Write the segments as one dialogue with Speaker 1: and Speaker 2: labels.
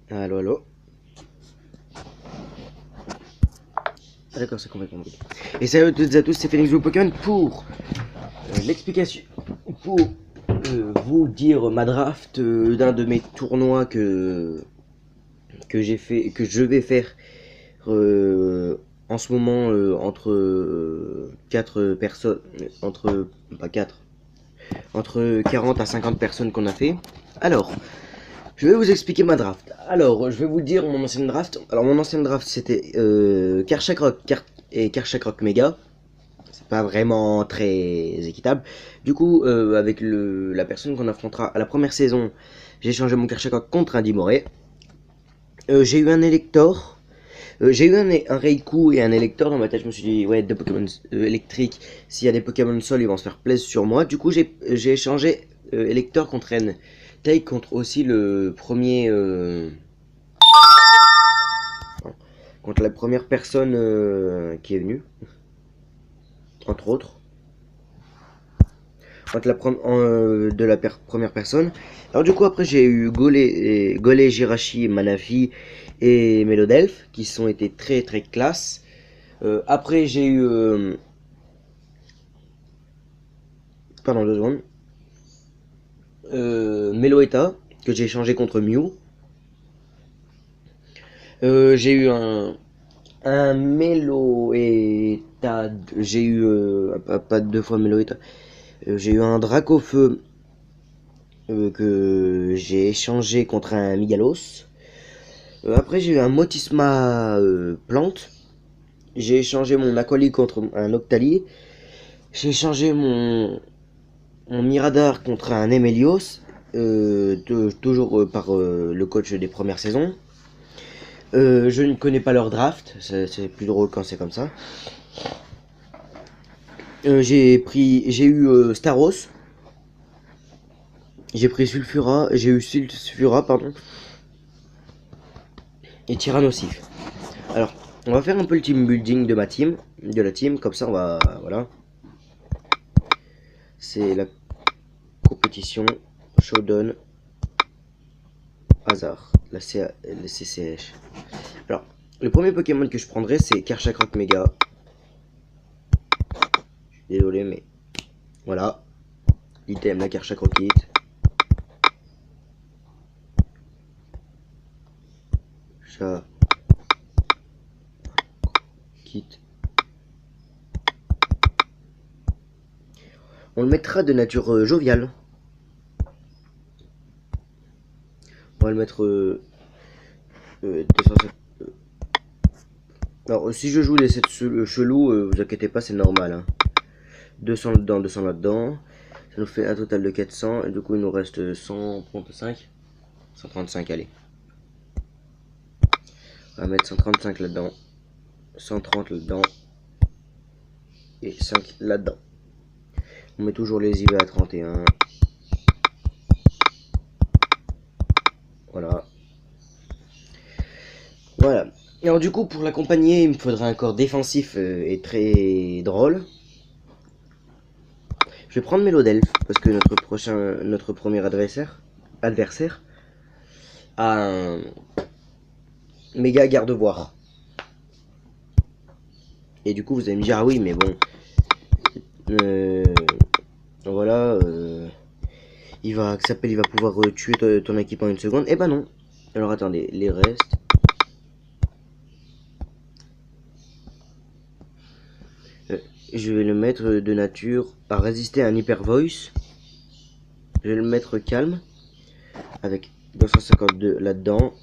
Speaker 1: Allo, allo. Ah d'accord, c'est complètement bon. Et salut à toutes et à tous, c'est Phoenix Blue Pokémon pour l'explication, pour vous dire ma draft d'un de mes tournois que j'ai fait, que je vais faire en ce moment entre 4 personnes, entre pas 4, entre 40 à 50 personnes qu'on a fait. Alors, je vais vous expliquer ma draft. Alors, je vais vous dire mon ancienne draft. Alors, mon ancienne draft, c'était Karchakrok et Karchakrok Mega. C'est pas vraiment très équitable. Du coup, avec la personne qu'on affrontera à la première saison, j'ai changé mon Karchakrok contre un Dimoré. J'ai eu un Elector. J'ai eu un Raikou et un Elector dans ma tête. Je me suis dit, ouais, deux Pokémon électriques. S'il y a des Pokémon Sol, ils vont se faire plaisir sur moi. Du coup, j'ai échangé Elector contre N. Take contre aussi le premier. Contre la première personne qui est venue. Entre autres. Entre de la première personne. Alors, du coup, après, j'ai eu Golé, Jirachi, Manafi et Melodelph qui sont été très très classe. Après, j'ai eu. Pardon, 2 secondes. Meloetta que j'ai échangé contre Mew. J'ai eu un Meloetta. J'ai eu. Pas 2 fois Meloetta. J'ai eu un Dracofeu que j'ai échangé contre un Migalos. Après, j'ai eu un Motisma plante. J'ai échangé mon Aquali contre un Octali. J'ai échangé mon Miradar contre un Emelios. Toujours par le coach des premières saisons. Je ne connais pas leur draft, c'est plus drôle quand c'est comme ça. J'ai eu Staros, j'ai pris Sulfura, pardon, et Tyrannosif. Alors, on va faire un peu le team building de la team, comme ça on va, voilà. C'est la compétition Showdown Hasard, la CCH. Alors, le premier Pokémon que je prendrai, c'est Karchakrok Mega. Désolé, mais voilà. Item, la Karchakrokite. Chat. Kit. On le mettra de nature joviale. On va le mettre 250. Alors, si je joue les 7 chelous, vous inquiétez pas, c'est normal. Hein. 200 là-dedans, 200 là-dedans. Ça nous fait un total de 400. Et du coup, il nous reste 135. 135, allez. On va mettre 135 là-dedans. 130 là-dedans. Et 5 là-dedans. On met toujours les IV à 31. Voilà. Voilà. Alors du coup, pour l'accompagner, il me faudra un corps défensif et très drôle. Je vais prendre Melodelph, parce que notre premier adversaire a un méga garde-boire. Et du coup, vous allez me dire, ah oui, mais bon, voilà, il va pouvoir tuer ton équipe en 1 seconde. Eh ben non. Alors attendez, les restes. Je vais le mettre de nature à résister à un Hyper Voice. Je vais le mettre calme. Avec 252 là-dedans.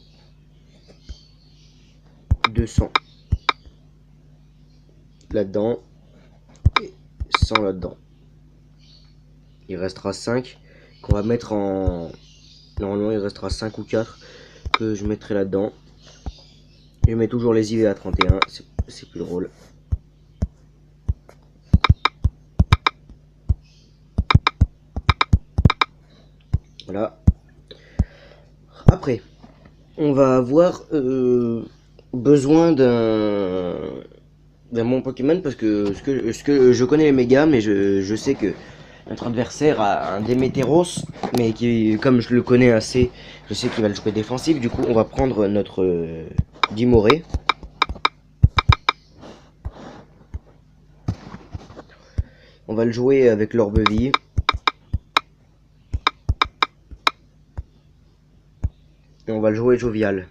Speaker 1: 200 là-dedans. Et 100 là-dedans. Il restera 5 qu'on va mettre en... Normalement, il restera 5 ou 4 que je mettrai là-dedans. Je mets toujours les IV à 31. C'est plus drôle. Voilà. Après, on va avoir besoin d'un bon Pokémon parce que je connais les mégas, mais je sais que Notre adversaire a un Démétéros, mais qui, comme je le connais assez, je sais qu'il va le jouer défensif. Du coup, on va prendre notre Dimoré. On va le jouer avec l'Orbe-Vie. Et on va le jouer Jovial.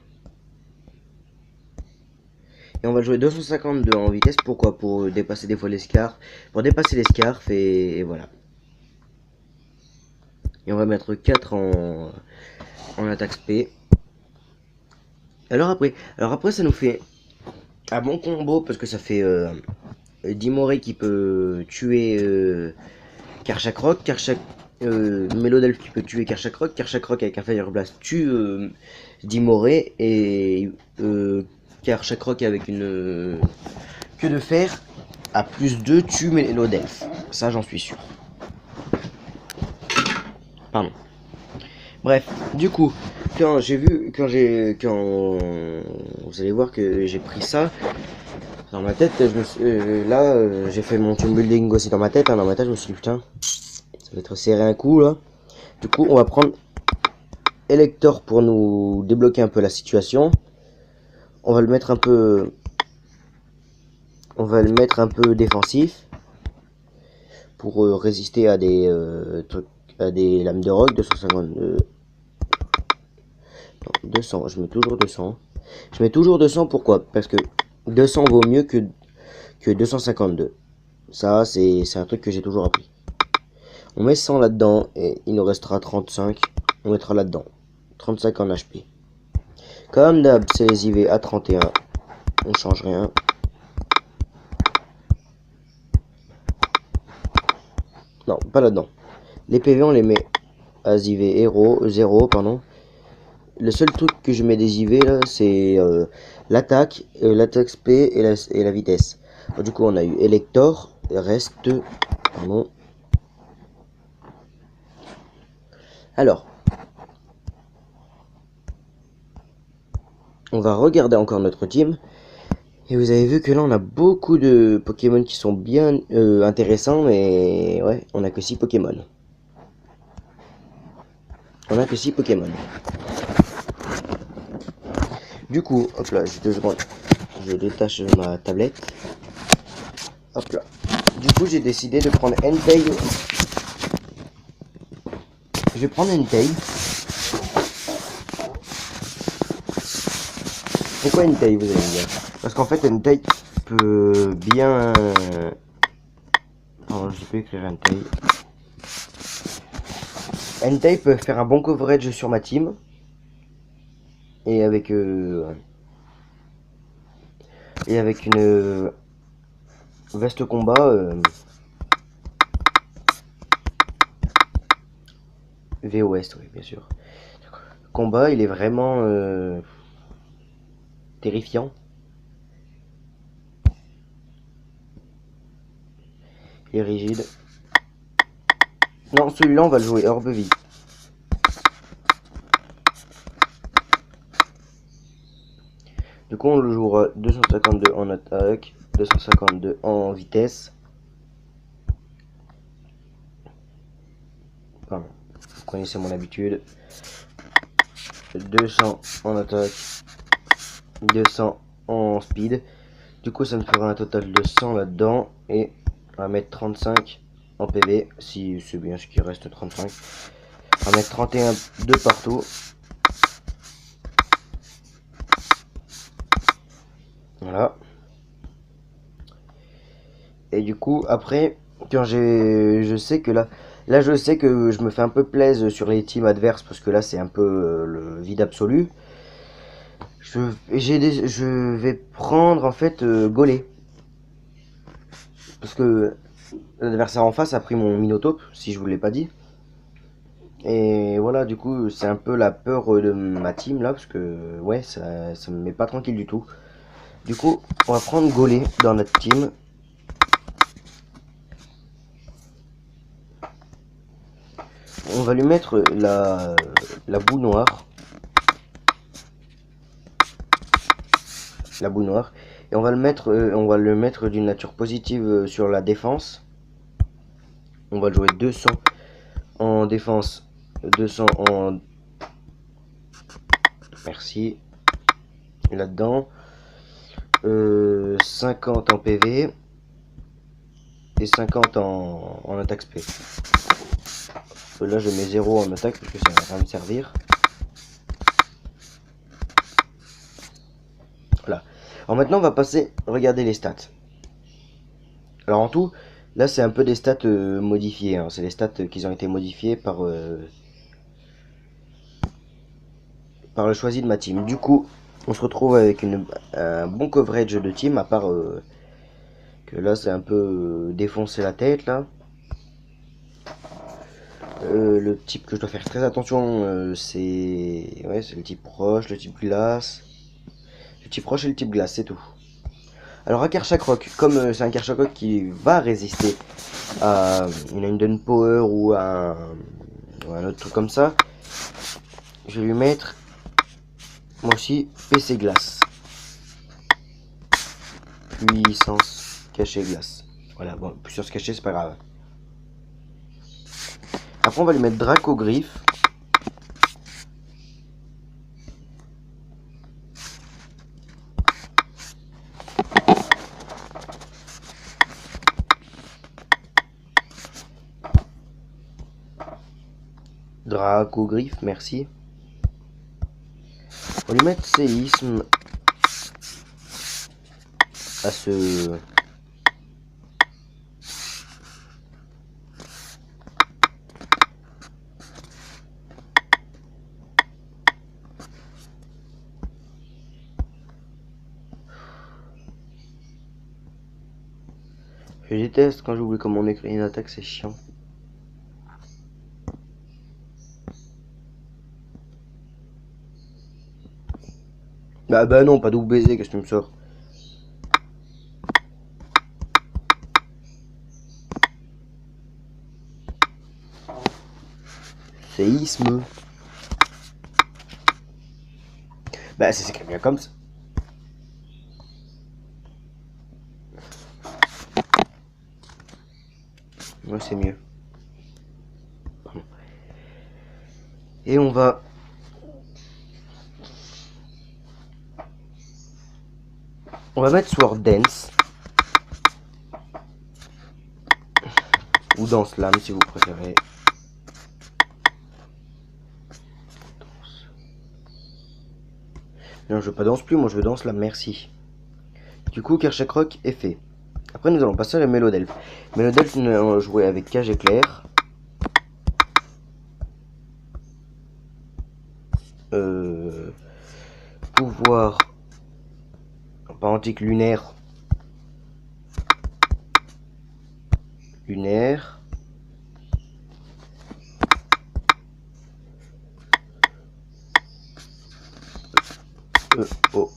Speaker 1: Et on va le jouer 252 en vitesse. Pourquoi? Pour dépasser des fois l'escarf. Pour dépasser l'escarf et voilà. Et on va mettre 4 en attaque spé. Alors après ça nous fait un bon combo parce que ça fait Dimoré qui peut tuer Karchakrok, Mélodelph qui peut tuer Karchakrok avec un Fire Blast tue Dimoré et Karchakrok avec une queue de fer à plus 2 tue Mélodelph. Ça j'en suis sûr. Pardon. Bref, du coup, quand vous allez voir que j'ai pris ça dans ma tête, j'ai fait mon team building aussi dans ma tête, hein, dans ma tête je me suis dit putain, ça va être serré un coup là. Du coup, on va prendre Elector pour nous débloquer un peu la situation. On va le mettre un peu défensif pour résister à des trucs, à des lames de rock. 200, je mets toujours 200. Je mets toujours 200, pourquoi? Parce que 200 vaut mieux que 252. Ça, c'est un truc que j'ai toujours appris. On met 100 là-dedans et il nous restera 35. On mettra là-dedans 35 en HP. Comme d'hab, c'est les IV à 31. On change rien. Non, pas là-dedans. Les PV, on les met à IV 0, pardon. Le seul truc que je mets des IV là, c'est l'attaque SP et la vitesse. Du coup, on a eu Elector, reste, pardon. Alors, on va regarder encore notre team. Et vous avez vu que là, on a beaucoup de Pokémon qui sont bien intéressants, mais ouais, on a que 6 Pokémon. On a que 6 Pokémon. Du coup, hop là, juste 2 secondes. Je détache ma tablette. Hop là. Du coup, j'ai décidé de prendre Entei. Je vais prendre Entei. Pourquoi Entei, vous allez me dire? Parce qu'en fait, Entei peut bien... Oh, je peux écrire Entei. Entei peut faire un bon coverage sur ma team. Et avec une veste combat VOS, oui, bien sûr. Combat, il est vraiment terrifiant. Il est rigide. Non, celui-là, on va le jouer Orbe-Vie. Du coup, on le jouera 252 en attaque, 252 en vitesse. Pardon, vous connaissez mon habitude. 200 en attaque, 200 en speed. Du coup, ça me fera un total de 100 là-dedans. Et on va mettre 35 en PV, si c'est bien ce qui reste, 35. On va mettre 31 de partout. Voilà. Et du coup, après, quand je sais que là, je sais que je me fais un peu plaisir sur les teams adverses parce que là, c'est un peu le vide absolu. Je vais prendre en fait Golé. Parce que l'adversaire en face a pris mon Minotaur, si je vous l'ai pas dit. Et voilà, du coup, c'est un peu la peur de ma team là, parce que ouais, ça me met pas tranquille du tout. Du coup, on va prendre Golé dans notre team. On va lui mettre la boue noire. La boue noire. Et on va le mettre d'une nature positive sur la défense. On va le jouer 200 en défense, 200 en... Merci. Là-dedans. 50 en PV. Et 50 en attaque spé. Là, je mets 0 en attaque parce que ça va rien me servir. Voilà. Alors maintenant, on va passer, regarder les stats. Alors en tout, là, c'est un peu des stats modifiées. Hein. C'est les stats qui ont été modifiées par le choisi de ma team. Du coup, on se retrouve avec un bon coverage de team, à part que là, c'est un peu défoncer la tête, là. Le type que je dois faire très attention, c'est le type roche, le type glace. Le type roche et le type glace, c'est tout. Alors un Karchakroc, comme c'est un Karchakroc qui va résister à une Hidden Power ou à un autre truc comme ça, je vais lui mettre moi aussi PC glace. Puissance cachée glace. Voilà, bon, puissance cachée c'est pas grave. Après on va lui mettre Draco Griffe. Draco Griffe, merci. On va lui mettre séisme à ce... Je déteste quand j'oublie comment on écrit une attaque, c'est chiant. Bah non, pas double baiser, qu'est-ce que tu me sors? Séisme. Bah c'est écrit bien comme ça. Ouais, c'est mieux. Pardon. Et on va... On va mettre Sword Dance. Ou Danse Lame si vous préférez. Non, je veux pas danse plus, moi je veux danse lame, merci. Du coup, Karchakroc est fait. Après, nous allons passer à la Mélodelphe. Mélodelphe, nous allons jouer avec Cage Éclair. Pouvoir Pantique lunaire. Lunaire. O.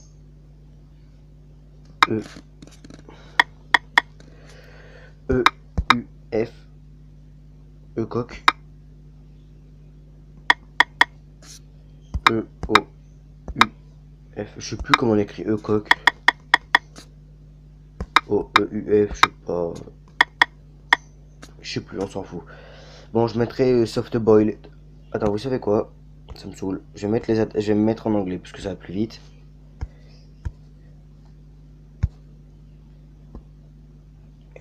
Speaker 1: E. E. U. F. E. Coq. E. O. U. F. Je sais plus comment on écrit E. Coq. O. E. U. F. Je sais pas. Je sais plus, on s'en fout. Bon, je mettrai Soft Boil. Attends, vous savez quoi? Ça me saoule. Je vais me mettre en anglais parce que ça va plus vite.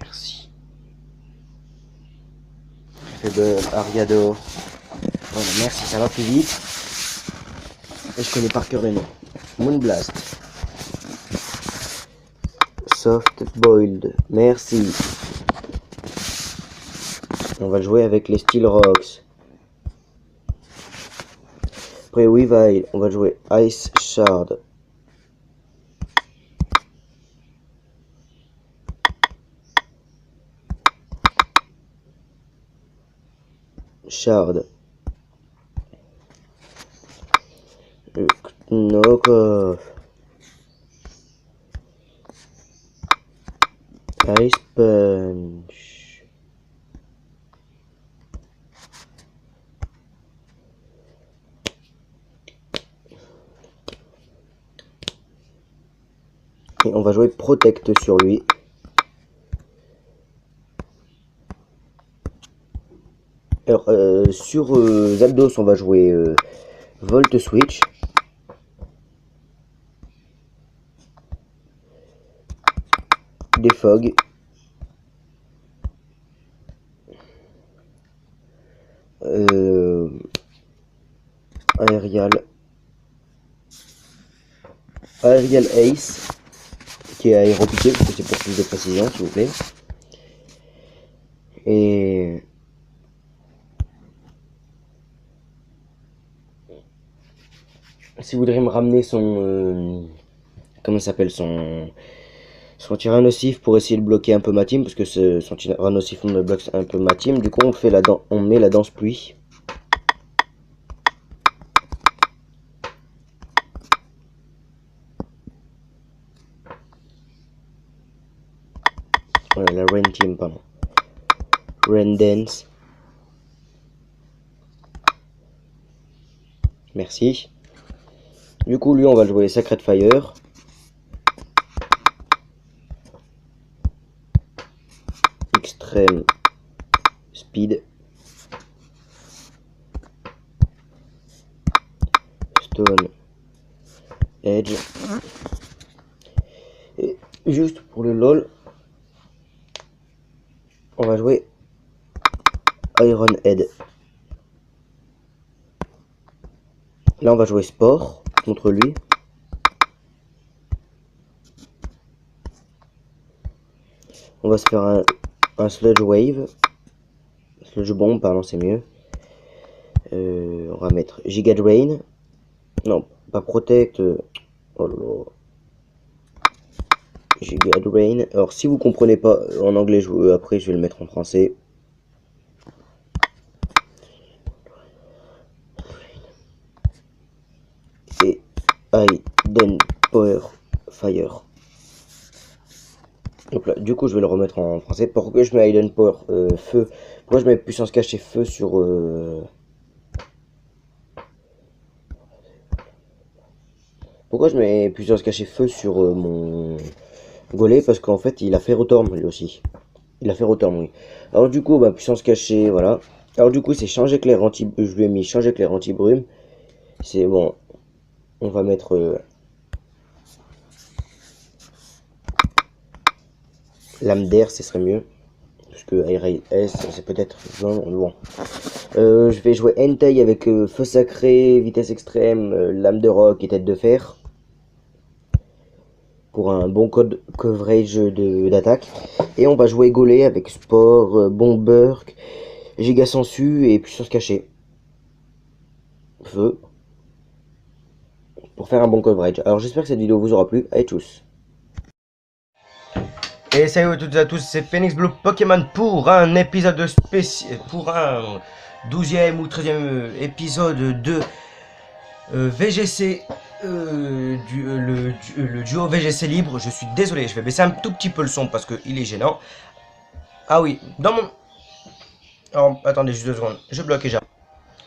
Speaker 1: Merci. Faible, Ariador. Voilà, merci, ça va plus vite. Et je connais par cœur les noms. Moonblast. Soft Boiled. Merci. On va jouer avec les Steel Rocks. Après Weavile, on va jouer Ice Shard. Shard. Knockoff. Ice Punch. Et on va jouer Protect sur lui. sur Zapdos, on va jouer Volt Switch. Defog. Aerial Ace, qui est aéropiqué, parce que c'est pour plus de précision, s'il vous plaît. Et si vous voudrez me ramener son comment s'appelle, son Tyrannosif pour essayer de bloquer un peu ma team, parce que son Tyrannosif me bloque un peu ma team. Du coup on met la danse pluie. Voilà, la Rain Team, pardon. Rain Dance. Merci. Du coup, lui, on va jouer Sacred Fire. Extreme Speed. Stone Edge. Et juste pour le LOL, on va jouer Iron Head. Là, on va jouer Sport contre lui. On va se faire un Sludge Wave. Sludge Bomb, pardon, c'est mieux. On va mettre Giga Drain. Non, pas Protect. Oh là là. Giga Drain. Alors, si vous comprenez pas en anglais, après, je vais le mettre en français. Et Hidden Power Fire. Donc là, du coup, je vais le remettre en français. Pourquoi je mets Hidden Power Feu? Pourquoi je mets puissance cachée Feu sur pourquoi je mets puissance cachée Feu sur mon Golem? Parce qu'en fait, il a fait Rotorm lui aussi. Il a fait Rotorm, oui. Alors du coup, bah, puissance cachée, voilà. Alors du coup, c'est change éclair anti. Je lui ai mis change éclair anti-brume. C'est bon. On va mettre lame d'air, ce serait mieux. Parce que ARS, c'est peut-être bon. Je vais jouer Entei avec feu sacré, vitesse extrême, lame de roc et tête de fer. Pour un bon code coverage d'attaque. Et on va jouer Golem avec Sport, Bomberk, Giga Sensu et puissance cachée. Feu. Pour faire un bon coverage. Alors j'espère que cette vidéo vous aura plu. Allez, tchuss. Et salut à toutes et à tous, c'est Phoenix Blue Pokémon pour un épisode spécial, pour un 12e ou 13e épisode de VGC, le duo VGC libre. Je suis désolé, je vais baisser un tout petit peu le son parce qu'il est gênant. Ah oui, dans mon... Alors, attendez juste 2 secondes, je bloque déjà.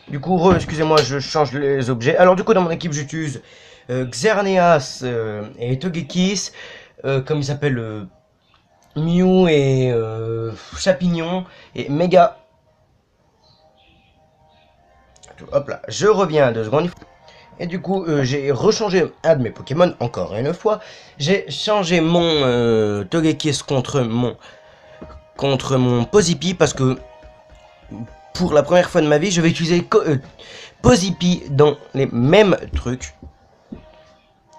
Speaker 1: Du coup, excusez-moi, je change les objets. Alors du coup, dans mon équipe, j'utilise Xerneas et Togekiss, comme il s'appelle... Mew et Chapignon et Méga. Hop là, je reviens à 2 secondes. Et du coup, j'ai rechangé un de mes Pokémon, encore une fois. J'ai changé mon Togekiss contre mon Pozipi parce que pour la première fois de ma vie, je vais utiliser Pozipi dans les mêmes trucs.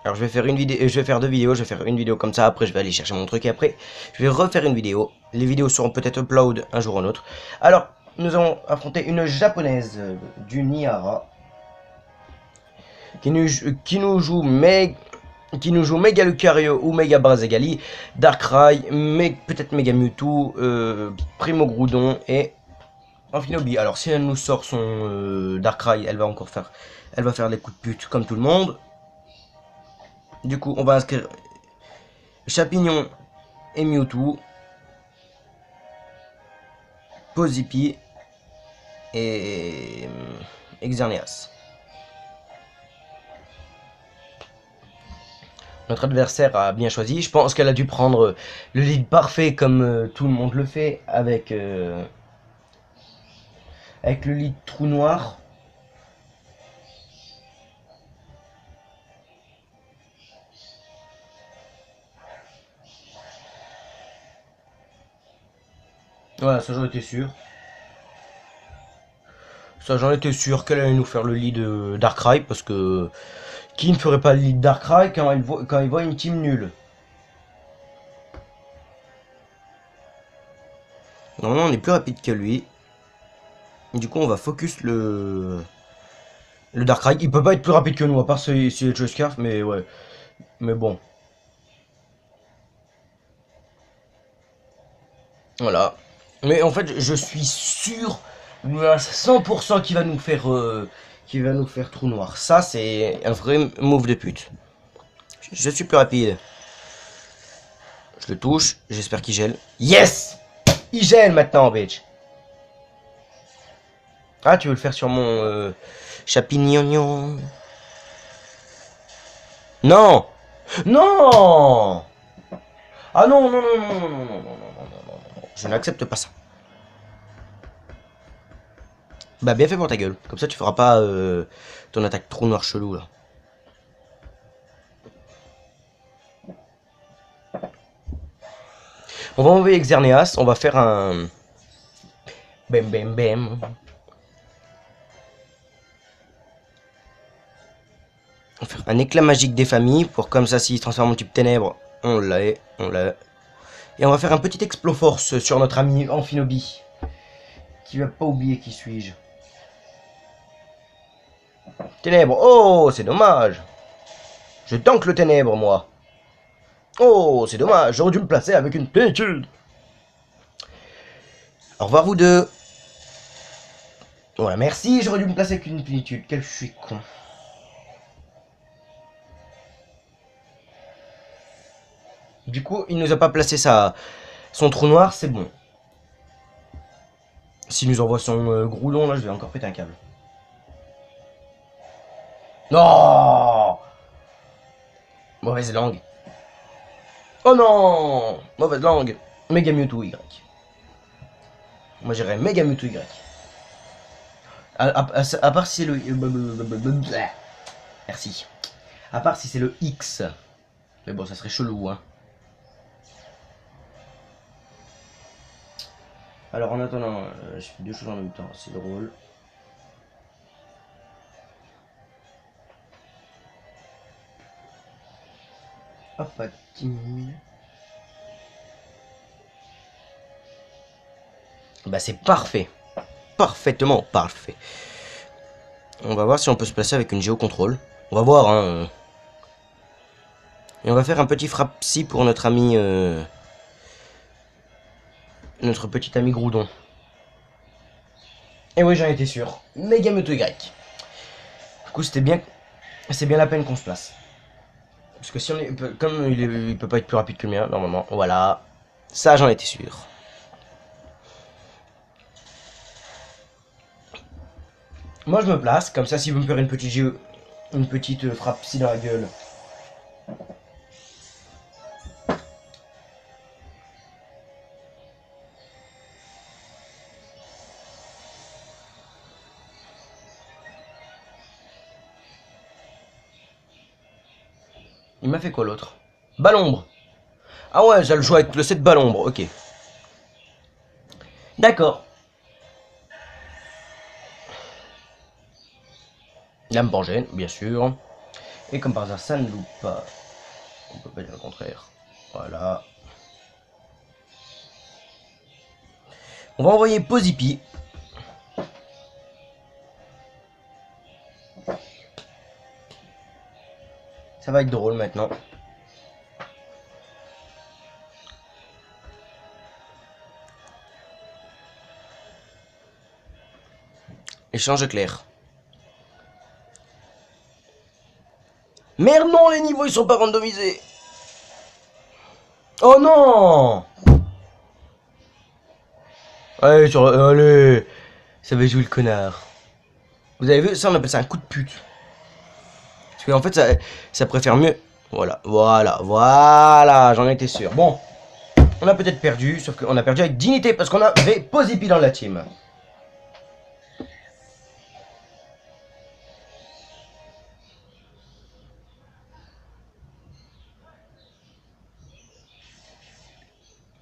Speaker 1: Alors je vais faire une vidéo, je vais faire 2 vidéos, je vais faire une vidéo comme ça, après je vais aller chercher mon truc et après je vais refaire une vidéo. Les vidéos seront peut-être upload un jour ou un autre. Alors, nous allons affronter une japonaise du Niara qui nous joue Mega Lucario ou Mega Brazegali, Darkrai, peut-être Mega Mewtwo, Primo Groudon et Amphinobi. Alors si elle nous sort son Darkrai, elle va faire des coups de pute comme tout le monde. Du coup, on va inscrire Chapignon et Mewtwo, Pozipi et Xerneas. Notre adversaire a bien choisi. Je pense qu'elle a dû prendre le lead parfait comme tout le monde le fait avec avec le lit de trou noir. Voilà, ça j'en étais sûr. Ça j'en étais sûr qu'elle allait nous faire le lit de Darkrai, parce que qui ne ferait pas le lit de Darkrai quand il voit une team nulle? Normalement on est plus rapide que lui. Du coup on va focus le Darkrai. Il peut pas être plus rapide que nous, à part si est Joe Scarf, mais ouais. Mais bon. Voilà. Mais en fait je suis sûr à 100% qu'il va nous faire trou noir. Ça c'est un vrai move de pute. Je suis plus rapide. Je le touche, j'espère qu'il gèle. Yes! Il gèle maintenant, bitch. Ah, tu veux le faire sur mon champignon? Non! Non! Ah non, non, non, non, non, non, non, non, non, non, non, non. Je n'accepte pas ça. Bah, bien fait pour ta gueule. Comme ça, tu feras pas ton attaque trop noir chelou, là. On va enlever Xerneas, on va faire un... Bam, bam, bam. On va faire un éclat magique des familles, pour comme ça, s'il se transforme en type ténèbres, on l'a, on l'a. Et on va faire un petit exploforce sur notre ami Amphinobi. Qui va pas oublier qui suis-je. Ténèbres, oh, c'est dommage. Je tank le ténèbre, moi. Oh, c'est dommage, j'aurais dû me placer avec une plénitude. Au revoir, vous deux. Voilà, merci, j'aurais dû me placer avec une plénitude. Quel je suis con. Du coup, il nous a pas placé son trou noir, c'est bon. S'il nous envoie son groudon, là, je vais encore péter un câble. Non! Mauvaise langue. Oh non! Mauvaise langue. Mega Mewtwo Y. Moi j'irais Mega Mewtwo Y. À part si c'est le... Merci. À part si c'est le X. Mais bon, ça serait chelou, hein. Alors en attendant, je fais deux choses en même temps, c'est drôle. Hop, à 10 000. Bah c'est parfait. Parfaitement parfait. On va voir si on peut se placer avec une géocontrôle. On va voir, hein. Et on va faire un petit frappe-psy pour notre ami... notre petit ami Groudon. Et oui, j'en étais sûr. Mega Mewtwo Y. Du coup, c'est bien la peine qu'on se place. Parce que si on est... Comme il peut pas être plus rapide que le mien, normalement. Voilà. Ça, j'en étais sûr. Moi, je me place. Comme ça, si vous me faire une petite frappe psy dans la gueule. Il m'a fait quoi l'autre? Balombre. Ah ouais, j'ai le jouer avec le set Balombre, ok. D'accord. Lame Pangène, bien sûr. Et comme par hasard, ça ne loupe pas. On peut pas dire le contraire. Voilà. On va envoyer Pozipi. Ça va être drôle maintenant. Échange clair. Merde non, les niveaux ils sont pas randomisés. Oh non. Allez, allez. Ça va jouer le connard. Vous avez vu, ça on appelle ça un coup de pute. Parce qu'en fait ça préfère mieux. Voilà, j'en étais sûr. Bon, on a peut-être perdu, sauf qu'on a perdu avec dignité parce qu'on avait Pozipi dans la team.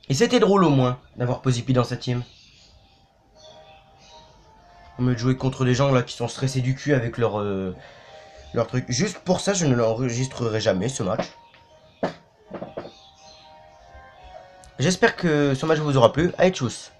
Speaker 1: Et c'était drôle au moins d'avoir Pozipi dans sa team. Au lieu de jouer contre des gens là qui sont stressés du cul avec leur truc. Juste pour ça, je ne l'enregistrerai jamais ce match. J'espère que ce match vous aura plu. Allez, tchuss!